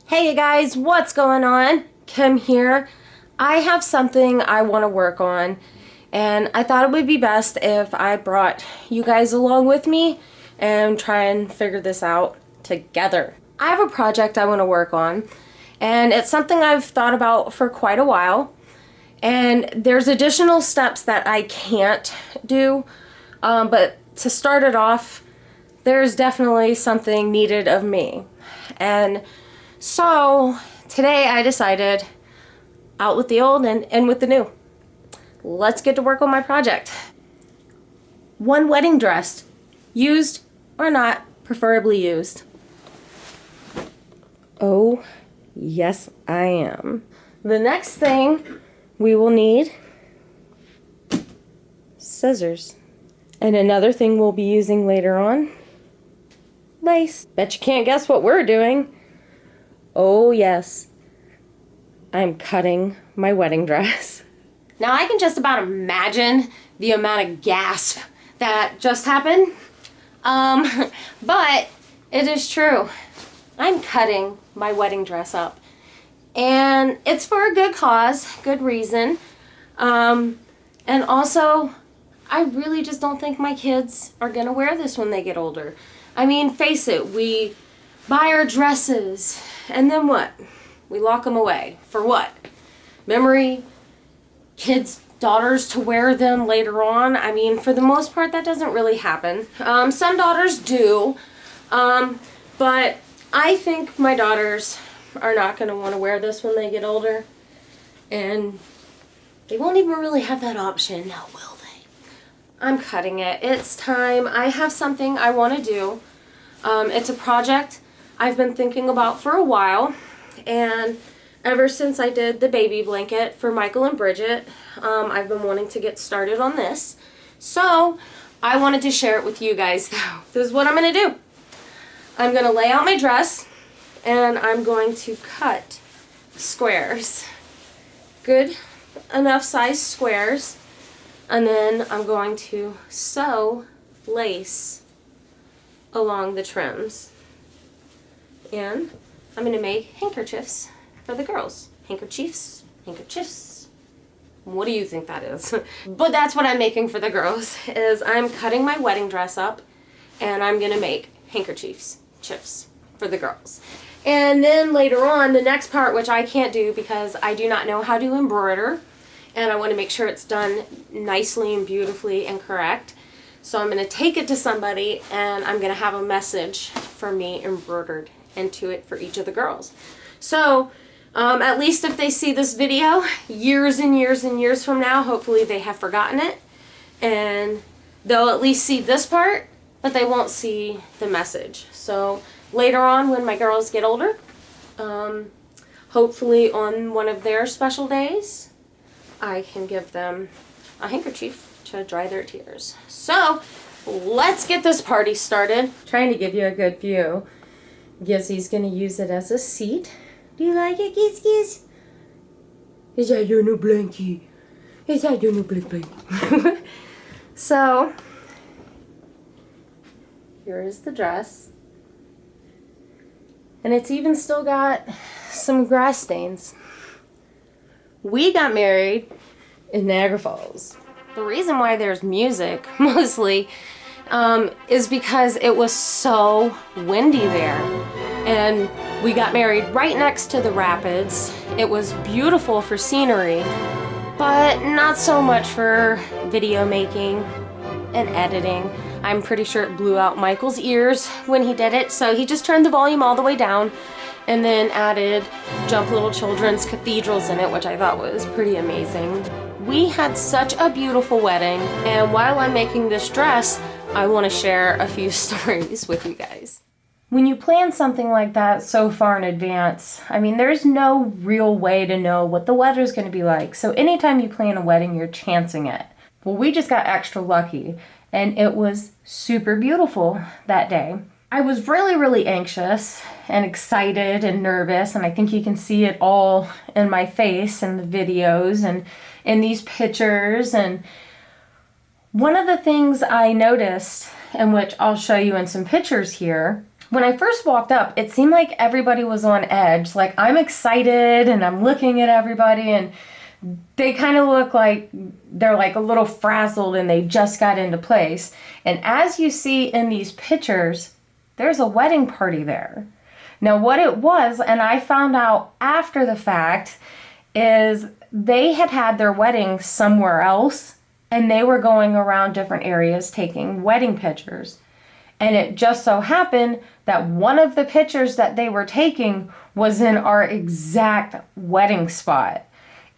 Hey you guys, what's going on? Kim here. I have something I want to work on, and I thought it would be best if I brought you guys along with me and try and figure this out together. I have a project I want to work on, and it's something I've thought about for quite a while, and there's additional steps that I can't do, but to start it off, there's definitely something needed of me. And so today I decided, out with the old and in with the new. Let's get to work on my project. One wedding dress, used or not, preferably used. Oh, yes I am. The next thing we will need, scissors. And another thing we'll be using later on, lace. Bet you can't guess what we're doing. Oh yes, I'm cutting my wedding dress. Now I can just about imagine the amount of gasp that just happened. But it is true. I'm cutting my wedding dress up. And it's for a good cause, good reason. And also, I really just don't think my kids are gonna wear this when they get older. I mean, face it, we buy our dresses, and then what? We lock them away. For what? Memory? Kids' daughters to wear them later on? I mean, for the most part, that doesn't really happen. Some daughters do, but I think my daughters are not going to want to wear this when they get older, and they won't even really have that option, now will they? I'm cutting it. It's time. I have something I want to do. It's a project I've been thinking about for a while, and ever since I did the baby blanket for Michael and Bridget, I've been wanting to get started on this. So I wanted to share it with you guys though. This is what I'm going to do. I'm going to lay out my dress, and I'm going to cut squares. Good enough size squares. And then I'm going to sew lace along the trims. And I'm going to make handkerchiefs for the girls. Handkerchiefs, handkerchiefs. What do you think that is? But that's what I'm making for the girls, is I'm cutting my wedding dress up, and I'm going to make handkerchiefs, chips for the girls. And then later on, the next part, which I can't do because I do not know how to embroider, and I want to make sure it's done nicely and beautifully and correct. So I'm going to take it to somebody, and I'm going to have a message for me embroidered into it for each of the girls. So at least if they see this video years and years and years from now, hopefully they have forgotten it, and they'll at least see this part, but they won't see the message. So later on, when my girls get older, hopefully on one of their special days, I can give them a handkerchief to dry their tears. So let's get this party started. Trying to give you a good view. Gizzy's gonna use it as a seat. Do you like it, Giz? Is that your new blankie? Is that your new blankie? So here is the dress. And it's even still got some grass stains. We got married in Niagara Falls. The reason why there's music, mostly, is because it was so windy there. And we got married right next to the rapids. It was beautiful for scenery, but not so much for video making and editing. I'm pretty sure it blew out Michael's ears when he did it, so he just turned the volume all the way down and then added Jump Little Children's Cathedrals in it, which I thought was pretty amazing. We had such a beautiful wedding, and while I'm making this dress, I want to share a few stories with you guys. When you plan something like that so far in advance, I mean, there's no real way to know what the weather's going to be like. So anytime you plan a wedding, you're chancing it. Well, we just got extra lucky, and it was super beautiful that day. I was really anxious and excited and nervous, and I think you can see it all in my face and the videos and in these pictures. And one of the things I noticed, and which I'll show you in some pictures here, when I first walked up, it seemed like everybody was on edge. Like, I'm excited and I'm looking at everybody, and they kind of look like they're like a little frazzled and they just got into place. And as you see in these pictures, there's a wedding party there. Now, what it was, and I found out after the fact, is they had had their wedding somewhere else and they were going around different areas taking wedding pictures. And it just so happened that one of the pictures that they were taking was in our exact wedding spot.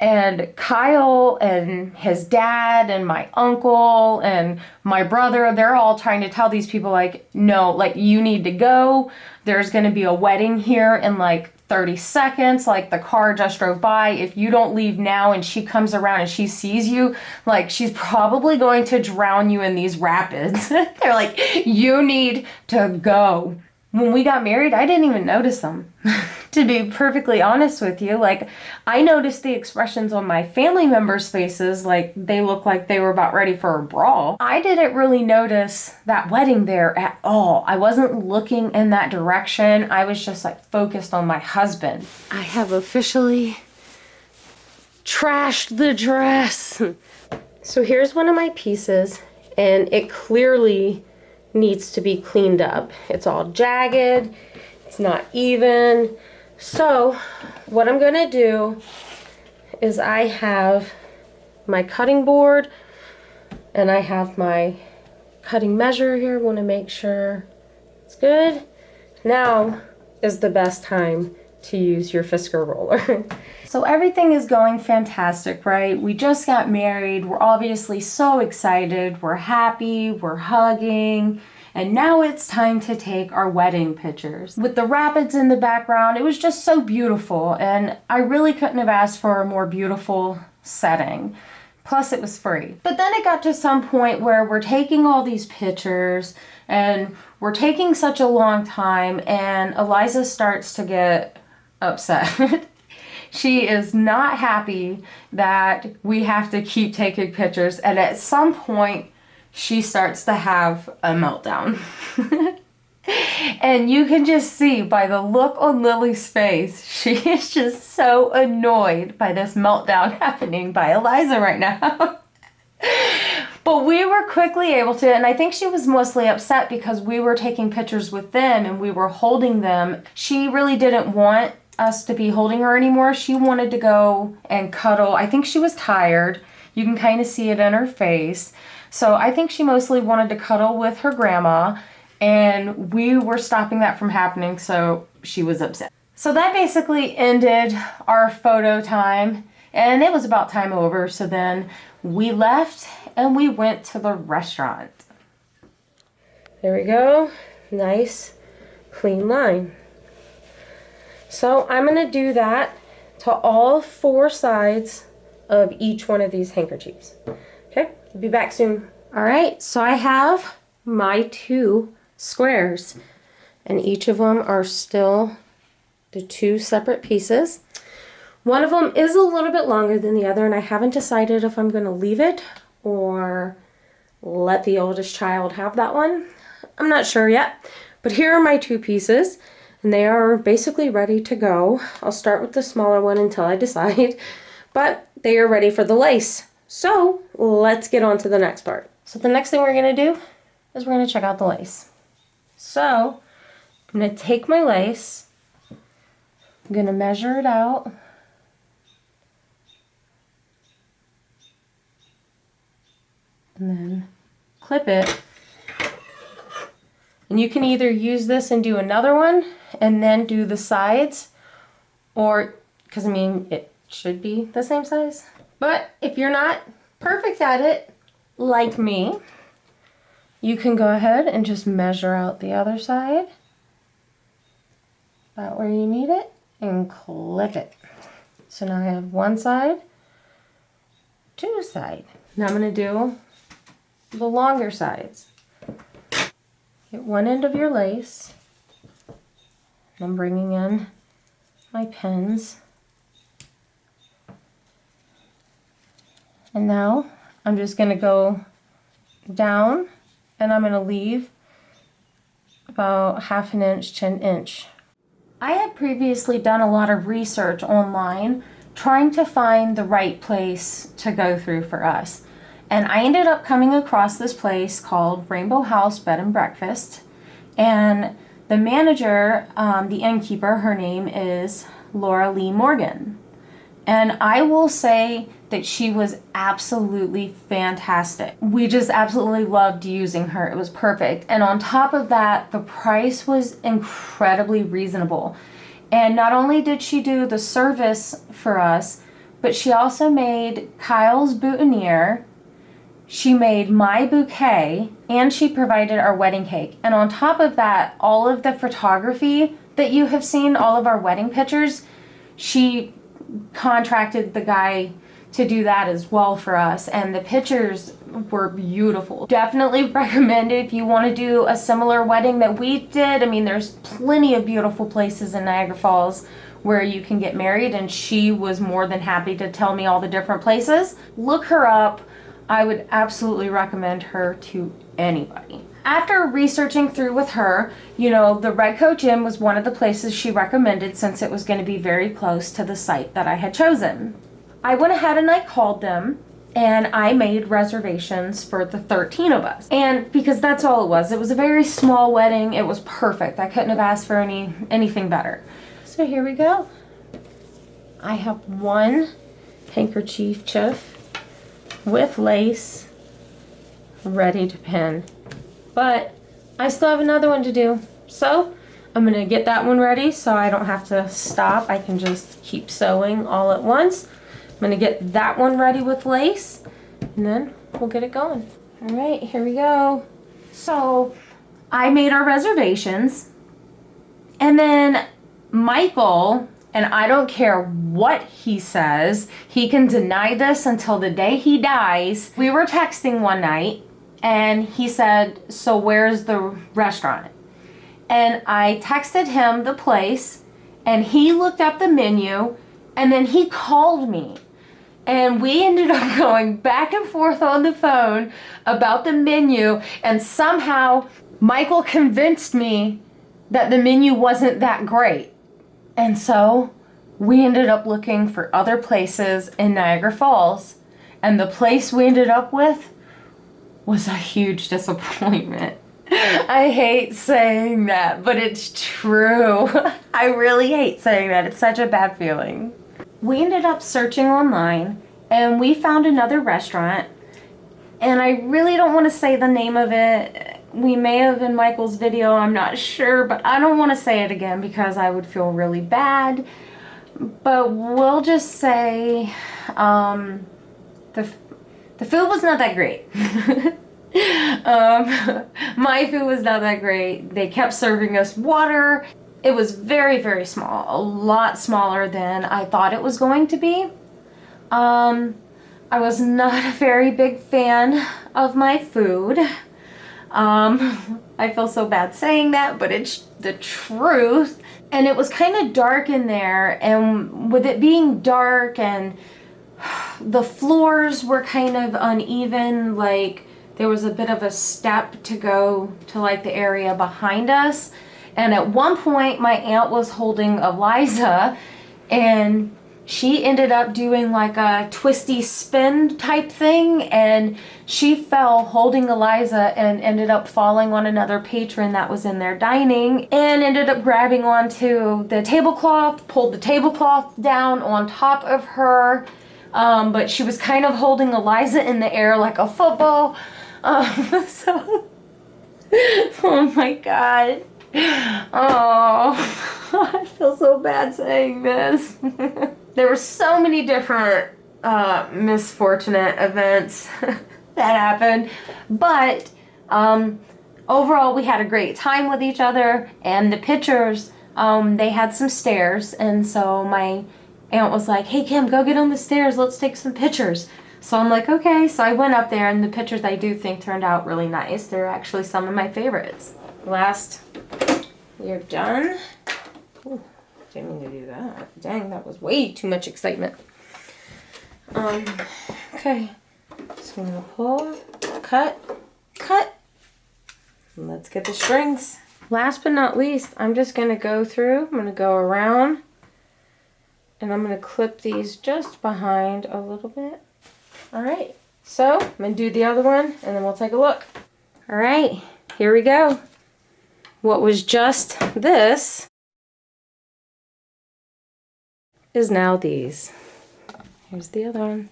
And Kyle and his dad and my uncle and my brother, they're all trying to tell these people, like, no, like, you need to go. There's going to be a wedding here in like 30 seconds. Like, the car just drove by. If you don't leave now and she comes around and she sees you, like, she's probably going to drown you in these rapids. They're like, you need to go. When we got married, I didn't even notice them. To be perfectly honest with you, like, I noticed the expressions on my family members' faces, like they looked like they were about ready for a brawl. I didn't really notice that wedding there at all. I wasn't looking in that direction. I was just like focused on my husband. I have officially trashed the dress. So here's one of my pieces, and it clearly needs to be cleaned up. It's all jagged. It's not even. So what I'm gonna do is I have my cutting board and I have my cutting measure here. Want to make sure it's good. Now is the best time to use your Fisker roller. So everything is going fantastic, right? We just got married. We're obviously so excited. We're happy. We're hugging. And now it's time to take our wedding pictures. With the rapids in the background, it was just so beautiful. And I really couldn't have asked for a more beautiful setting. Plus, it was free. But then it got to some point where we're taking all these pictures and we're taking such a long time, and Eliza starts to get upset. She is not happy that we have to keep taking pictures, and at some point she starts to have a meltdown. And you can just see by the look on Lily's face, she is just so annoyed by this meltdown happening by Eliza right now. But we were quickly able to, and I think she was mostly upset because we were taking pictures with them and we were holding them. She really didn't want us to be holding her anymore. She wanted to go and cuddle. I think she was tired. You can kind of see it in her face. So I think she mostly wanted to cuddle with her grandma, and we were stopping that from happening, so she was upset. So that basically ended our photo time, and it was about time over, so then we left and we went to the restaurant. There we go. Nice, clean line. So I'm going to do that to all 4 sides of each one of these handkerchiefs. Okay, I'll be back soon. All right, so I have my 2 squares, and each of them are still the 2 separate pieces. One of them is a little bit longer than the other, and I haven't decided if I'm going to leave it or let the oldest child have that one. I'm not sure yet, but here are my 2 pieces, and they are basically ready to go. I'll start with the smaller one until I decide, but they are ready for the lace. So let's get on to the next part. So the next thing we're going to do is we're going to check out the lace. So I'm going to take my lace, I'm going to measure it out. And then clip it. And you can either use this and do another one and then do the sides, or, because I mean, it should be the same size. But if you're not perfect at it, like me, you can go ahead and just measure out the other side, about where you need it, and clip it. So now I have one side, 2 side. Now I'm going to do the longer sides. Get one end of your lace. I'm bringing in my pins. And now I'm just going to go down, and I'm going to leave about 1/2 inch to 1 inch. I had previously done a lot of research online trying to find the right place to go through for us. And I ended up coming across this place called Rainbow House Bed and Breakfast. And the manager, the innkeeper, her name is Laura Lee Morgan. And I will say that she was absolutely fantastic. We just absolutely loved using her. It was perfect. And on top of that, the price was incredibly reasonable. And not only did she do the service for us, but she also made Kyle's boutonniere, she made my bouquet, and she provided our wedding cake. And on top of that, all of the photography that you have seen, all of our wedding pictures, she contracted the guy to do that as well for us, and the pictures were beautiful. Definitely recommend it if you want to do a similar wedding that we did. I mean, there's plenty of beautiful places in Niagara Falls where you can get married, and she was more than happy to tell me all the different places. Look her up. I would absolutely recommend her to anybody. After researching through with her, you know, the Red Coat Inn was one of the places she recommended since it was going to be very close to the site that I had chosen. I went ahead and I called them and I made reservations for the 13 of us. And because that's all it was a very small wedding. It was perfect. I couldn't have asked for anything better. So here we go. I have one handkerchief with lace ready to pin. But I still have another one to do. So I'm gonna get that one ready so I don't have to stop. I can just keep sewing all at once. I'm gonna get that one ready with lace and then we'll get it going. All right, here we go. So I made our reservations and then Michael, and I don't care what he says, he can deny this until the day he dies. We were texting one night and he said, so where's the restaurant? And I texted him the place and he looked up the menu and then he called me. And we ended up going back and forth on the phone about the menu, and somehow Michael convinced me that the menu wasn't that great. And so we ended up looking for other places in Niagara Falls, and the place we ended up with was a huge disappointment. I hate saying that, but it's true. I really hate saying that. It's such a bad feeling. We ended up searching online and we found another restaurant, and I really don't want to say the name of it. We may have in Michael's video, I'm not sure, but I don't want to say it again because I would feel really bad. But we'll just say the food was not that great. My food was not that great. They kept serving us water. It was very, very small, a lot smaller than I thought it was going to be. I was not a very big fan of my food. I feel so bad saying that, but it's the truth. And it was kind of dark in there, and with it being dark and the floors were kind of uneven, like there was a bit of a step to go to like the area behind us. And at one point my aunt was holding Eliza and she ended up doing like a twisty spin type thing, and she fell holding Eliza and ended up falling on another patron that was in there dining and ended up grabbing onto the tablecloth, pulled the tablecloth down on top of her, but she was kind of holding Eliza in the air like a football. Oh my God. Oh, I feel so bad saying this. There were so many different misfortunate events that happened, but overall we had a great time with each other, and the pictures, they had some stairs, and so my aunt was like, hey Kim, go get on the stairs, let's take some pictures. So I'm like, okay. So I went up there, and the pictures I do think turned out really nice. They're actually some of my favorites. Last, we are done. Ooh, didn't mean to do that. Dang, that was way too much excitement. Okay. So I'm gonna pull, cut. Let's get the strings. last but not least, I'm just going to go through, I'm going to go around, and I'm going to clip these just behind a little bit. All right, so I'm going to do the other one, and then we'll take a look. All right, here we go. What was just this is now these. Here's the other one.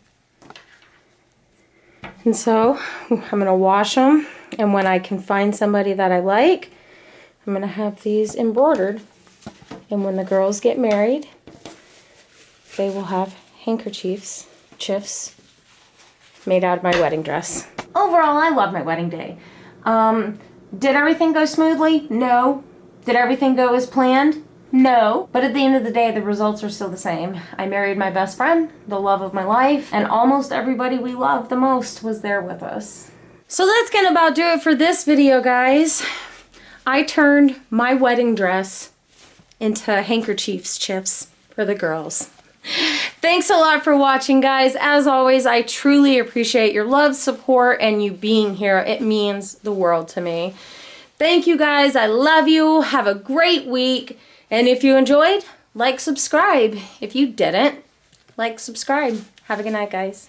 And so I'm going to wash them, and when I can find somebody that I like, I'm going to have these embroidered. And when the girls get married, they will have handkerchiefs, chiffs, made out of my wedding dress. Overall, I love my wedding day. Did everything go smoothly? No. Did everything go as planned? No. But at the end of the day, the results are still the same. I married my best friend, the love of my life, and almost everybody we loved the most was there with us. So that's gonna about do it for this video, guys. I turned my wedding dress into handkerchiefs, chips for the girls. Thanks a lot for watching, guys. As always, I truly appreciate your love, support, and you being here. It means the world to me. Thank you, guys. I love you. Have a great week. And if you enjoyed, like, subscribe. If you didn't, like, subscribe. Have a good night, guys.